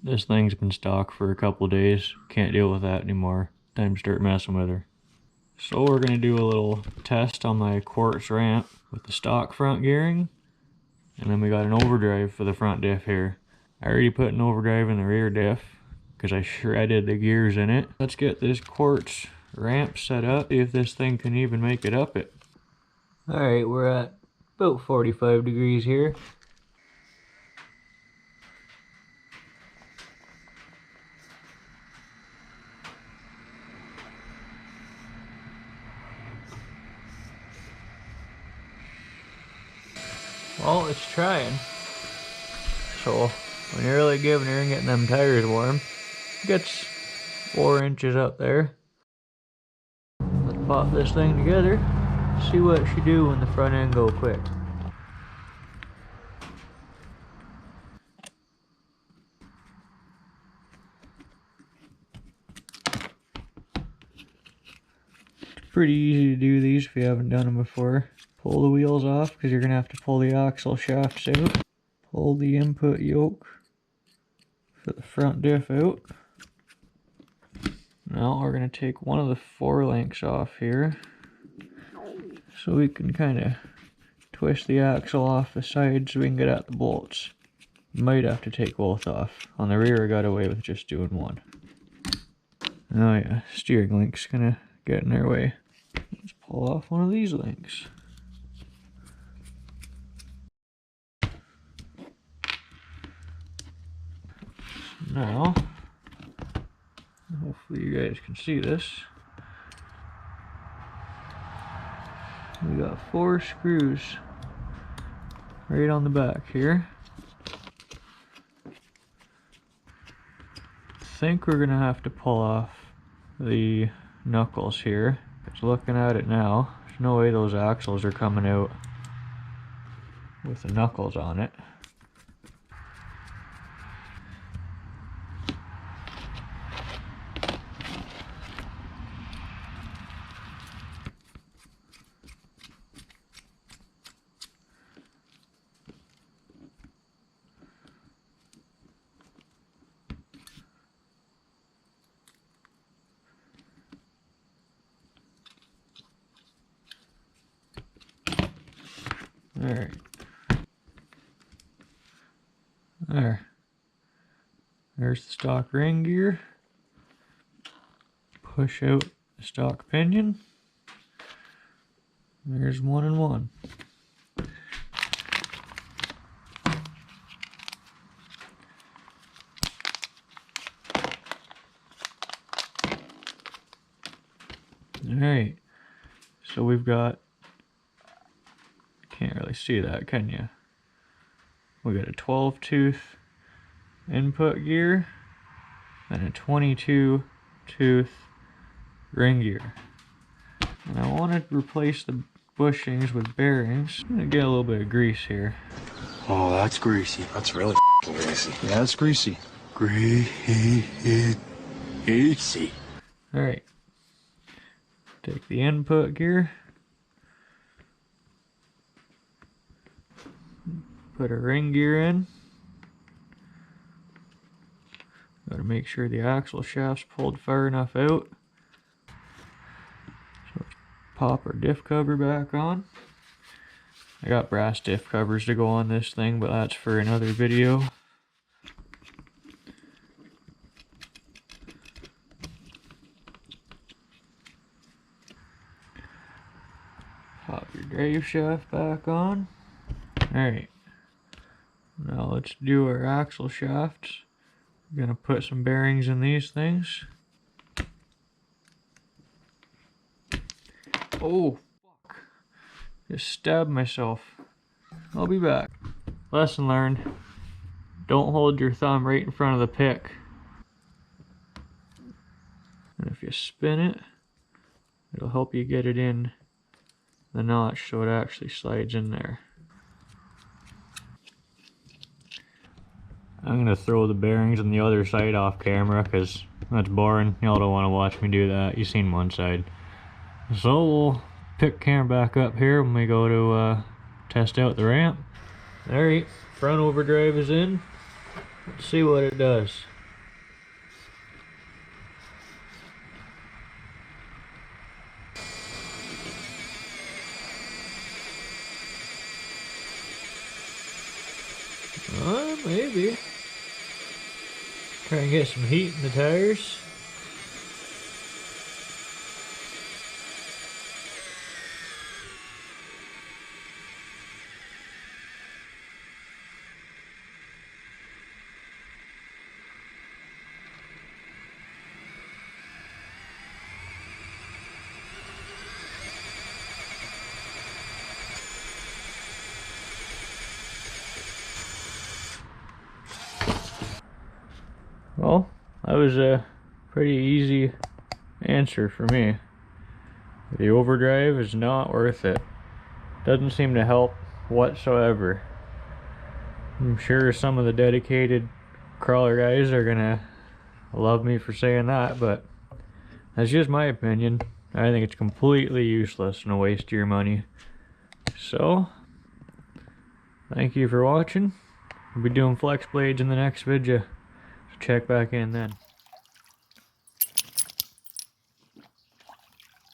This thing's been stock for a couple days. Can't deal with that anymore. Time to start messing with her. So we're going to do a little test on my quartz ramp with the stock front gearing. And then we got an overdrive for the front diff here. I already put an overdrive in the rear diff because I shredded the gears in it. Let's get this quartz ramp set up, see if this thing can even make it up it. Alright, we're at about 45 degrees here. Well, it's trying. So, when you're really giving her and getting them tires warm, it gets 4 inches up there. Let's pop this thing together, see what she do when the front end go quick. It's pretty easy to do these if you haven't done them before. Pull the wheels off because you're going to have to pull the axle shafts out. Pull the input yoke for the front diff out. Now we're going to take one of the 4 links off here so we can kind of twist the axle off the side so we can get at the bolts. Might have to take both off. On the rear I got away with just doing one. Oh yeah, steering link's going to get in our way. Let's pull off one of these links. Now, hopefully you guys can see this. We got 4 screws right on the back here. I think we're gonna have to pull off the knuckles here. Just looking at it now, there's no way those axles are coming out with the knuckles on it. Alright. There's the stock ring gear. Push out the stock pinion. There's 1 and 1. Alright. So we've got, can't really see that, can you? We got a 12 tooth input gear and a 22 tooth ring gear. And I want to replace the bushings with bearings. I'm going to get a little bit of grease here. Oh, that's greasy. That's really greasy. Yeah, it's greasy. Greasy. Alright. Take the input gear. Put a ring gear in. Gotta make sure the axle shaft's pulled far enough out. So let's pop our diff cover back on. I got brass diff covers to go on this thing, but that's for another video. Pop your drive shaft back on. Alright. Now let's do our axle shafts. I'm gonna put some bearings in these things. Oh, fuck. Just stabbed myself. I'll be back. Lesson learned. Don't hold your thumb right in front of the pick. And if you spin it, it'll help you get it in the notch so it actually slides in there. I'm gonna throw the bearings on the other side off camera because that's boring. Y'all don't want to watch me do that. You've seen one side. So we'll pick camera back up here when we go to test out the ramp. Alright, front overdrive is in. Let's see what it does. Maybe. Try and get some heat in the tires. Well, that was a pretty easy answer for me. The overdrive is not worth it. Doesn't seem to help whatsoever. I'm sure some of the dedicated crawler guys are gonna love me for saying that, but that's just my opinion. I think it's completely useless and a waste of your money. So, thank you for watching. We'll be doing flex blades in the next video. Check back in then.